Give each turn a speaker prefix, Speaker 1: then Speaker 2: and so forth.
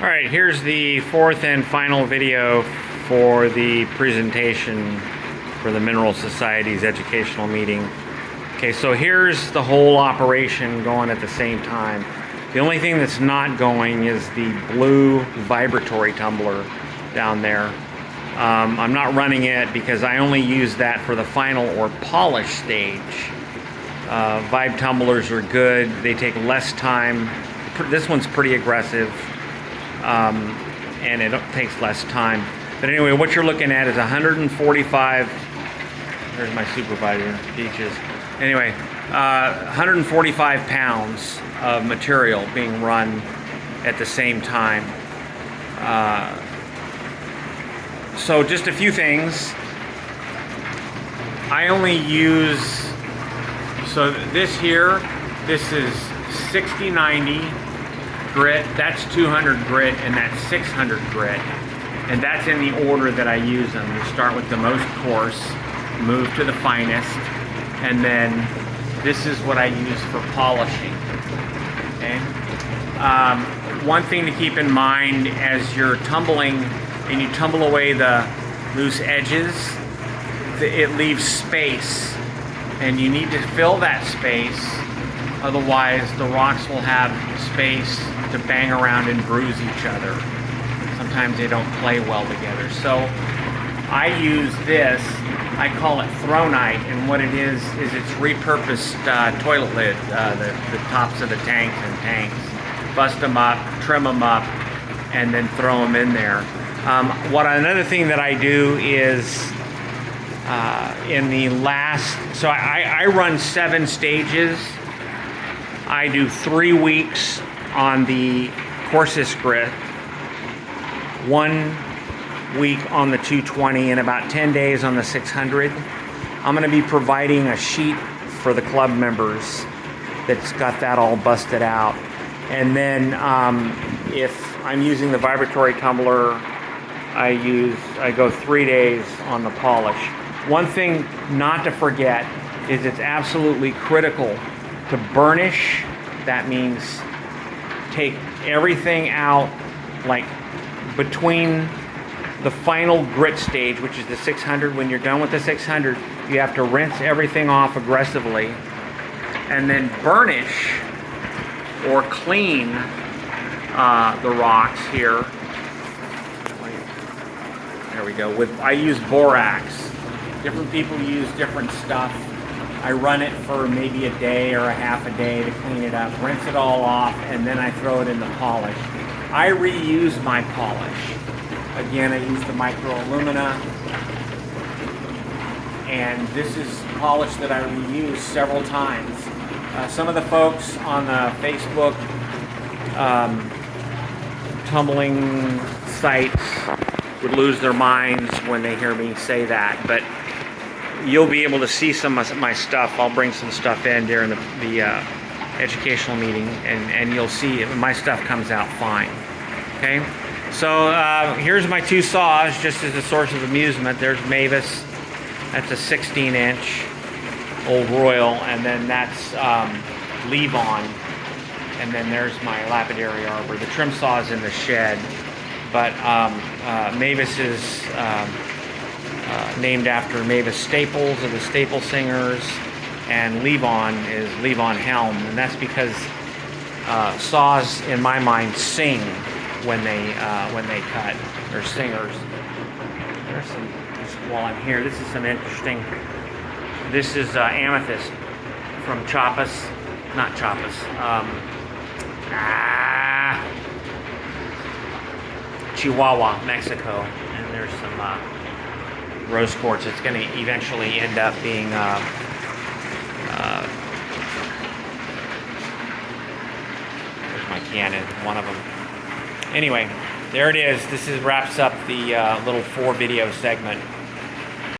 Speaker 1: Alright, here's the fourth and final video for the presentation for the Mineral Society's educational meeting. Okay, so here's the whole operation going at the same time. The only thing that's not going is the blue vibratory tumbler down there. I'm not running it because I only use that for the final or polish stage. Vibe tumblers are good. They take less time. This one's pretty aggressive, and it takes less time. But anyway, what you're looking at is 145. There's my supervisor, Peaches. Anyway, 145 pounds of material being run at the same time. So just a few things. I only use, so this here, this is 60/90 grit, that's 200 grit, and that's 600 grit. And that's in the order that I use them. You start with the most coarse, move to the finest, and then this is what I use for polishing. Okay? One thing to keep in mind as you're tumbling and you tumble away the loose edges, it leaves space, and you need to fill that space, otherwise the rocks will have space to bang around and bruise each other. Sometimes they don't play well together. So I use this, I call it Thronite, and what it is it's repurposed toilet lid, the tops of the tanks and tanks. Bust them up, trim them up, and then throw them in there. Another thing that I do is in the last, so I run 7 stages. I do 3 weeks on the coarsest grit, 1 week on the 220, and about 10 days on the 600. I'm going to be providing a sheet for the club members that's got that all busted out. And then if I'm using the vibratory tumbler, I go 3 days on the polish. One thing not to forget is it's absolutely critical to burnish. That means take everything out, like between the final grit stage, which is the 600. When you're done with the 600, you have to rinse everything off aggressively and then burnish or clean the rocks here. There we go. I use borax. Different people use different stuff. I run it for maybe a day or a half a day to clean it up, rinse it all off, and then I throw it in the polish. I reuse my polish. Again, I use the micro alumina, and this is polish that I reuse several times. Some of the folks on the Facebook tumbling sites would lose their minds when they hear me say that, but you'll be able to see some of my stuff. I'll bring some stuff in during the educational meeting, and you'll see my stuff comes out fine. Okay, so here's my 2 saws, just as a source of amusement. There's Mavis, that's a 16-inch old Royal, and then that's Levon, and then there's my lapidary arbor. The trim saw is in the shed, but Mavis is named after Mavis Staples of the Staple Singers, and Levon is Levon Helm, and that's because saws, in my mind, sing when they cut. They're singers. There's some, while I'm here, this is some interesting. This is amethyst from Chihuahua, Mexico, and there's some rose quartz. It's going to eventually end up being there's my Canon, one of them. Anyway, there it is. This wraps up the little 4 video segment.